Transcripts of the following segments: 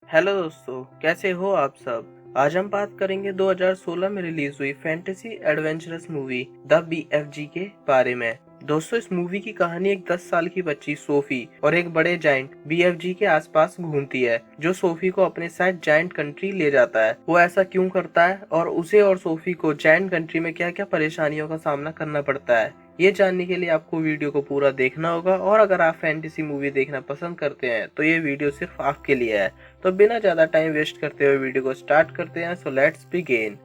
Hello दोस्तों, कैसे हो आप सब। आज हम बात करेंगे 2016 में रिलीज हुई fantasy adventurous movie the BFG के बारे में। दोस्तों, इस मूवी की कहानी एक 10 साल की बच्ची सोफी और एक बड़े जायंट BFG के आसपास घूमती है, जो सोफी को अपने साथ जायंट कंट्री ले जाता है। वो ऐसा क्यों करता है और उसे और सोफी को जायंट कंट्री में क्या क्या परेशानियों का सामना करना पड़ता है, ये जानने के लिए आपको वीडियो को पूरा देखना होगा। और अगर आप फैंटेसी मूवी देखना पसंद करते हैं तो ये वीडियो सिर्फ आपके लिए है। तो बिना ज्यादा टाइम वेस्ट करते हुए वीडियो को स्टार्ट करते हैं। So let's begin.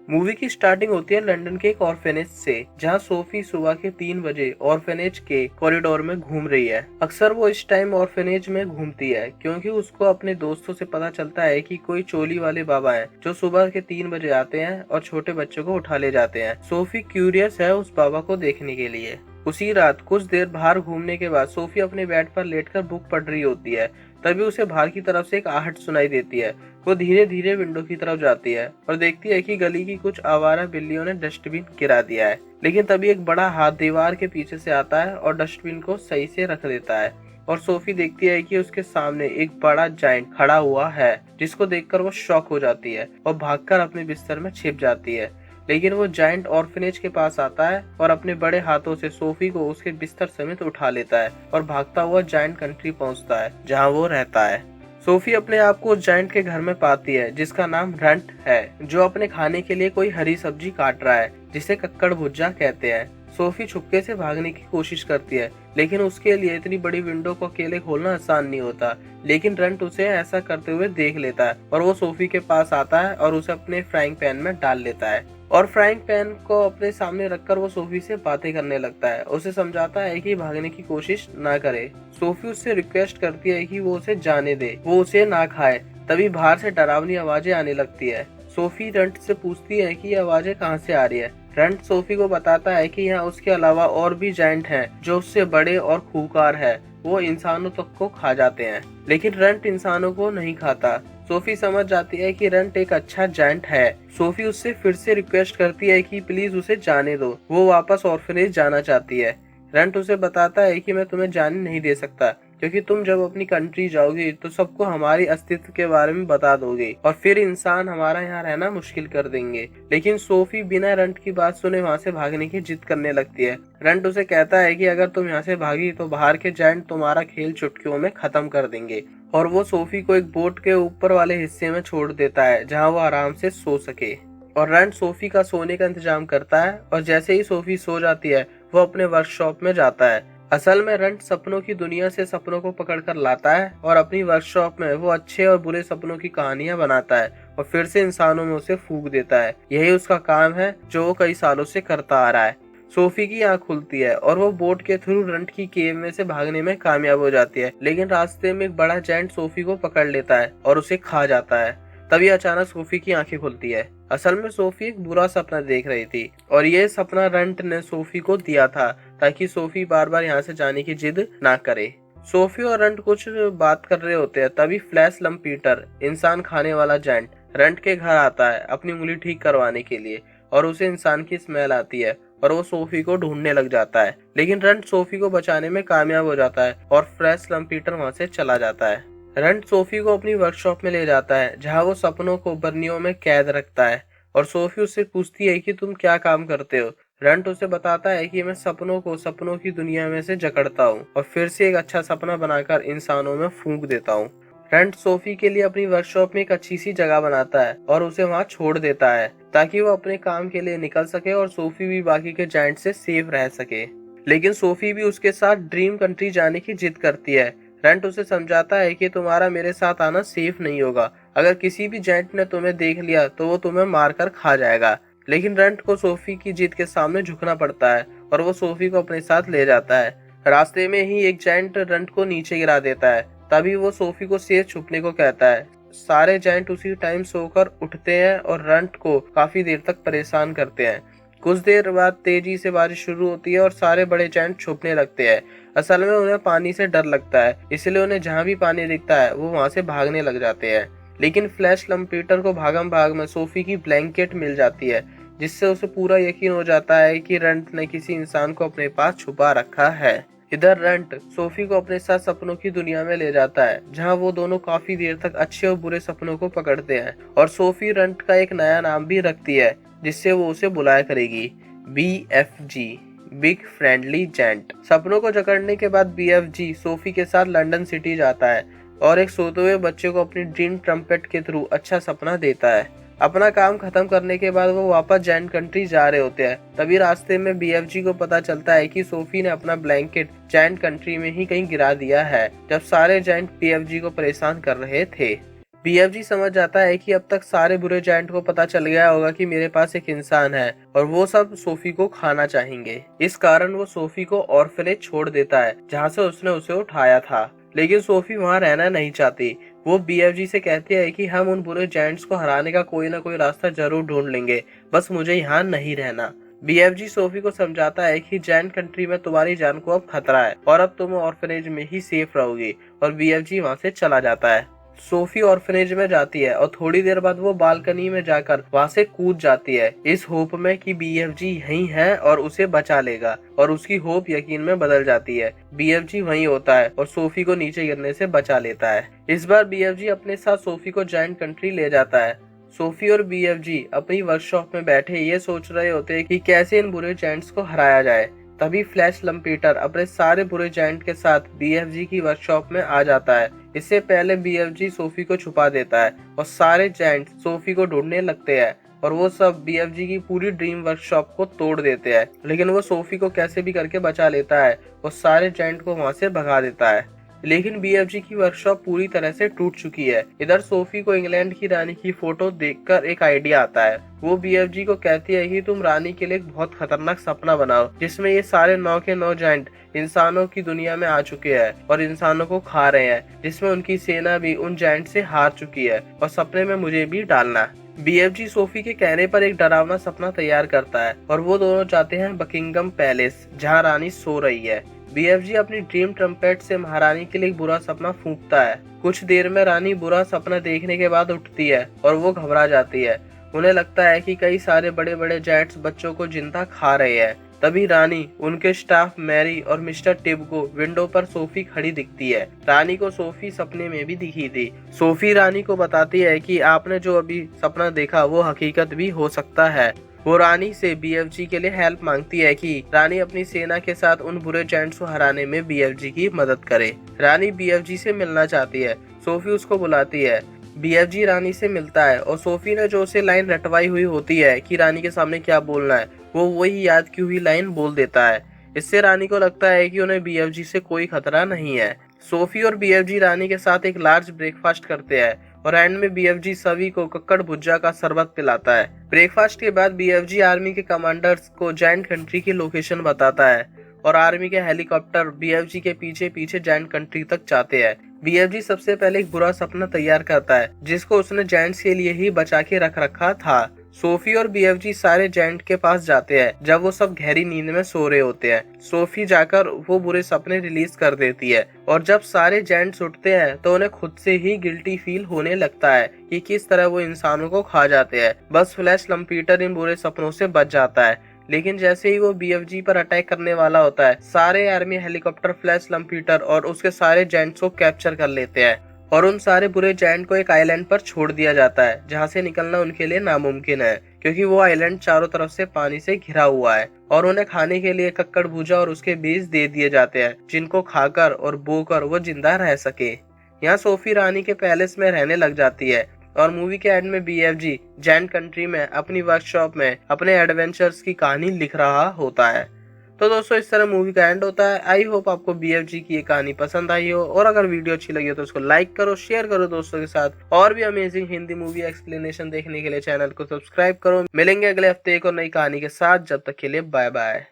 मूवी की स्टार्टिंग होती है लंदन के एक ऑर्फेनेज से, जहां सोफी सुबह के 3 बजे ऑर्फेनेज के कॉरिडोर में घूम रही है। अक्सर वो इस टाइम ऑर्फेनेज में घूमती है क्योंकि उसको अपने दोस्तों से पता चलता है कि कोई चोली वाले बाबा हैं जो सुबह के 3 बजे आते हैं और छोटे बच्चों को उठा ले जाते हैं। सोफी क्यूरियस है उस बाबा को देखने के लिए। उसी रात कुछ देर बाहर घूमने के बाद सोफी अपने बेड पर लेटकर बुक पढ़ रही होती है। तभी उसे बाहर की तरफ से एक आहट सुनाई देती है। वो धीरे धीरे विंडो की तरफ जाती है और देखती है कि गली की कुछ आवारा बिल्लियों ने डस्टबिन गिरा दिया है। लेकिन तभी एक बड़ा हाथ दीवार के पीछे से आता है और डस्टबिन को सही से रख देता है। और सोफी देखती है कि उसके सामने एक बड़ा जायंट खड़ा हुआ है, जिसको देखकर वो शॉक हो जाती है और भागकर अपने बिस्तर में छिप जाती है। लेकिन वो जायंट ऑर्फनेज के पास आता है और अपने बड़े हाथों से सोफी को उसके बिस्तर समेत उठा लेता है और भागता हुआ जायंट कंट्री पहुंचता है जहां वो रहता है। सोफी अपने आप को उस जायंट के घर में पाती है जिसका नाम रंट है, जो अपने खाने के लिए कोई हरी सब्जी काट रहा है जिसे कक्कड़ भुज्जा कहते हैं। सोफी छुपके से भागने की कोशिश करती है, लेकिन उसके लिए इतनी बड़ी विंडो को अकेले खोलना आसान नहीं होता। लेकिन रंट उसे ऐसा करते हुए देख लेता है और वो सोफी के पास आता है और उसे अपने फ्राइंग पैन में डाल लेता है। और फ्राइंग पैन को अपने सामने रखकर वो सोफी से बातें करने लगता है। उसे समझाता है कि भागने की कोशिश ना करे। सोफी उससे रिक्वेस्ट करती है कि वो उसे जाने दे, वो उसे ना खाए। तभी बाहर से डरावनी आवाजें आने लगती है। सोफी रंट से पूछती है कि ये आवाजें कहाँ से आ रही है। रंट सोफी को बताता है कि यहाँ उसके अलावा और भी जायंट हैं जो उससे बड़े और खूंखार है। वो इंसानों तक को खा जाते हैं, लेकिन रंट इंसानों को नहीं खाता। सोफी समझ जाती है कि रंट एक अच्छा जायंट है। सोफी उससे फिर से रिक्वेस्ट करती है कि प्लीज उसे जाने दो। वो वापस ऑर्फनेज जाना चाहती है। रंट उसे बताता है कि मैं तुम्हें जाने नहीं दे सकता, क्योंकि तुम जब अपनी कंट्री जाओगी तो सबको हमारी अस्तित्व के बारे में बता दोगे और फिर इंसान हमारा यहाँ रहना मुश्किल कर देंगे। लेकिन सोफी बिना रंट की बात सुने वहाँ से भागने की जिद करने लगती है। रंट उसे कहता है कि अगर तुम यहाँ से भागी तो बाहर के जायंट तुम्हारा खेल चुटकियों में खत्म कर देंगे। और वो सोफी को एक बोट के ऊपर वाले हिस्से में छोड़ देता है जहाँ वो आराम से सो सके। और रंट सोफी का सोने का इंतजाम करता है और जैसे ही सोफी सो जाती है वो अपने वर्कशॉप में जाता है। असल में रंट सपनों की दुनिया से सपनों को पकड़कर लाता है और अपनी वर्कशॉप में वो अच्छे और बुरे सपनों की कहानियां बनाता है और फिर से इंसानों में उसे फूंक देता है। यही उसका काम है जो वो कई सालों से करता आ रहा है। सोफी की आंख खुलती है और वो बोट के थ्रू रंट की केव में से भागने में कामयाब हो जाती है। लेकिन रास्ते में एक बड़ा जायंट सोफी को पकड़ लेता है और उसे खा जाता है। तभी अचानक सोफी की आंखें खुलती है। असल में सोफी एक बुरा सपना देख रही थी और ये सपना रंट ने सोफी को दिया था ताकि सोफी बार बार यहाँ से जाने की जिद ना करे। सोफी और रंट कुछ बात कर रहे होते हैं, तभी फ्लैश लम्पीटर, इंसान खाने वाला जायंट, रंट के घर आता है अपनी उंगली ठीक करवाने के लिए। और उसे इंसान की स्मेल आती है और वो सोफी को ढूंढने लग जाता है। लेकिन रंट सोफी को बचाने में कामयाब हो जाता है और फ्लैश लम्पीटर वहाँ से चला जाता है। रंट सोफी को अपनी वर्कशॉप में ले जाता है जहाँ वो सपनों को बरनियों में कैद रखता है। और सोफी उससे पूछती है कि तुम क्या काम करते हो। रंट उसे बताता है कि मैं सपनों को सपनों की दुनिया में से जकड़ता हूँ और फिर से एक अच्छा सपना बनाकर इंसानों में फूंक देता हूँ। रंट सोफी के लिए अपनी वर्कशॉप में एक अच्छी सी जगह बनाता है और उसे वहाँ छोड़ देता है ताकि वो अपने काम के लिए निकल सके और सोफी भी बाकी के जायंट से सेफ रह सके। लेकिन सोफी भी उसके साथ ड्रीम कंट्री जाने की जिद करती है। रंट उसे समझाता है कि तुम्हारा मेरे साथ आना सेफ नहीं होगा। अगर किसी भी जायंट ने तुम्हें देख लिया तो वो तुम्हें मारकर खा जाएगा। लेकिन रंट को सोफी की जिद के सामने झुकना पड़ता है और वो सोफी को अपने साथ ले जाता है। रास्ते में ही एक जायंट रंट को नीचे गिरा देता है। तभी वो सोफी को सेफ छुपने को कहता है। सारे जायंट उसी टाइम सोकर उठते हैं और रंट को काफी देर तक परेशान करते हैं। कुछ देर बाद तेजी से बारिश शुरू होती है और सारे बड़े जायंट छुपने लगते हैं। असल में उन्हें पानी से डर लगता है, इसलिए उन्हें जहाँ भी पानी दिखता है वो वहाँ से भागने लग जाते हैं। लेकिन फ्लैश लम्पीटर को भागम भाग में सोफी की ब्लैंकेट मिल जाती है, जिससे उसे पूरा यकीन हो जाता है कि रंट ने किसी इंसान को अपने पास छुपा रखा है। इधर रंट सोफी को अपने साथ सपनों की दुनिया में ले जाता है, जहां वो दोनों काफी देर तक अच्छे और बुरे सपनों को पकड़ते हैं और सोफी रंट का एक नया नाम भी रखती है जिससे वो उसे बुलाया करेगी, BFG, बिग फ्रेंडली जेंट। सपनों को जकड़ने के बाद BFG सोफी के साथ लंदन सिटी जाता है और एक सोते हुए बच्चे को अपनी ड्रीम ट्रम्पेट के थ्रू अच्छा सपना देता है। अपना काम खत्म करने के बाद वो वापस जैंट कंट्री जा रहे होते हैं। तभी रास्ते में BFG को पता चलता है कि सोफी ने अपना ब्लैंकेट जैंट कंट्री में ही कहीं गिरा दिया है, जब सारे जैंट BFG को परेशान कर रहे थे। BFG समझ जाता है कि अब तक सारे बुरे जैंट को पता चल गया होगा कि मेरे पास एक इंसान है और वो सब सोफी को खाना चाहेंगे। इस कारण वो सोफी को ऑर्फनेज छोड़ देता है जहाँ से उसने उसे उठाया था, लेकिन सोफी वहाँ रहना नहीं चाहती। वो BFG से कहती है कि हम उन बुरे जैंट्स को हराने का कोई ना कोई रास्ता जरूर ढूंढ लेंगे, बस मुझे यहाँ नहीं रहना। BFG सोफी को समझाता है कि जैंट कंट्री में तुम्हारी जान को अब खतरा है और अब तुम ऑर्फनेज में ही सेफ रहोगी, और BFG वहाँ से चला जाता है। सोफी ऑर्फनेज में जाती है और थोड़ी देर बाद वो बालकनी में जाकर वहाँ से कूद जाती है, इस होप में कि BFG यहीं है और उसे बचा लेगा, और उसकी होप यकीन में बदल जाती है। BFG वहीं होता है और सोफी को नीचे गिरने से बचा लेता है। इस बार BFG अपने साथ सोफी को जैंट कंट्री ले जाता है। सोफी और BFG अपनी वर्कशॉप में बैठे ये सोच रहे होते हैं कि कैसे इन बुरे जैंट्स को हराया जाए। तभी फ्लैश लम्पीटर अपने सारे बुरे जैंट के साथ BFG की वर्कशॉप में आ जाता है। इससे पहले BFG सोफी को छुपा देता है और सारे जैंट सोफी को ढूंढने लगते हैं और वो सब BFG की पूरी ड्रीम वर्कशॉप को तोड़ देते हैं, लेकिन वो सोफी को कैसे भी करके बचा लेता है और सारे जैंट को वहां से भगा देता है। लेकिन BFG की वर्कशॉप पूरी तरह से टूट चुकी है। इधर सोफी को इंग्लैंड की रानी की फोटो देखकर एक आइडिया आता है। वो BFG को कहती है कि तुम रानी के लिए एक बहुत खतरनाक सपना बनाओ जिसमें ये सारे 9 के 9 जैंट इंसानों की दुनिया में आ चुके हैं और इंसानों को खा रहे हैं, जिसमें उनकी सेना भी उन जैंट से हार चुकी है, और सपने में मुझे भी डालना। BFG सोफी के कहने पर एक डरावना सपना तैयार करता है और वो दोनों जाते हैं बकिंगम पैलेस, जहाँ रानी सो रही है। BFG अपनी ड्रीम ट्रम्पेट से महारानी के लिए एक बुरा सपना फूंकता है। कुछ देर में रानी बुरा सपना देखने के बाद उठती है और वो घबरा जाती है। उन्हें लगता है कि कई सारे बड़े बड़े जैंट्स बच्चों को जिंदा खा रहे हैं। तभी रानी, उनके स्टाफ मैरी और मिस्टर टिब को विंडो पर सोफी खड़ी दिखती है। रानी को सोफी सपने में भी दिखी थी। सोफी रानी को बताती है कि आपने जो अभी सपना देखा वो हकीकत भी हो सकता है। वो रानी से BFG के लिए हेल्प मांगती है कि रानी अपनी सेना के साथ उन बुरे जैंट्स को हराने में BFG की मदद करे। रानी BFG से मिलना चाहती है। सोफी उसको बुलाती है। BFG रानी से मिलता है और सोफी ने जो उसे लाइन रटवाई हुई होती है कि रानी के सामने क्या बोलना है, वो वही याद की हुई लाइन बोल देता है। इससे रानी को लगता है कि उन्हें BFG से कोई खतरा नहीं है। सोफी और BFG रानी के साथ एक लार्ज ब्रेकफास्ट करते हैं और एंड में BFG सभी को कक्कड़ भुज्जा का शरबत पिलाता है। ब्रेकफास्ट के बाद BFG आर्मी के कमांडर्स को जैंट कंट्री की लोकेशन बताता है और आर्मी के हेलीकॉप्टर BFG के पीछे पीछे जैंट कंट्री तक जाते हैं। BFG सबसे पहले एक बुरा सपना तैयार करता है जिसको उसने जैंट्स के लिए ही बचा के रख रखा था। सोफी और BFG सारे जैंट के पास जाते हैं जब वो सब गहरी नींद में सो रहे होते हैं। सोफी जाकर वो बुरे सपने रिलीज कर देती है और जब सारे जैंट्स उठते हैं तो उन्हें खुद से ही गिल्टी फील होने लगता है कि किस तरह वो इंसानों को खा जाते हैं। बस फ्लैश लम्पीटर इन बुरे सपनों से बच जाता है, लेकिन जैसे ही वो BFG पर अटैक करने वाला होता है, सारे आर्मी हेलीकॉप्टर फ्लैश लम्पीटर और उसके सारे जैंट्स को कैप्चर कर लेते हैं और उन सारे बुरे जैंट को एक आइलैंड पर छोड़ दिया जाता है जहां से निकलना उनके लिए नामुमकिन है, क्योंकि वो आइलैंड चारों तरफ से पानी से घिरा हुआ है और उन्हें खाने के लिए कक्कड़ भुजा और उसके बीज दे दिए जाते हैं जिनको खाकर और बोकर वो जिंदा रह सके। यहाँ सोफी रानी के पैलेस में रहने लग जाती है और मूवी के एंड में BFG जैंट कंट्री में अपनी वर्कशॉप में अपने एडवेंचर्स की कहानी लिख रहा होता है। तो दोस्तों, इस तरह मूवी का एंड होता है। आई होप आपको BFG की ये कहानी पसंद आई हो, और अगर वीडियो अच्छी लगी हो तो उसको लाइक करो, शेयर करो दोस्तों के साथ, और भी अमेजिंग हिंदी मूवी एक्सप्लेनेशन देखने के लिए चैनल को सब्सक्राइब करो। मिलेंगे अगले हफ्ते एक और नई कहानी के साथ, जब तक के लिए बाय बाय।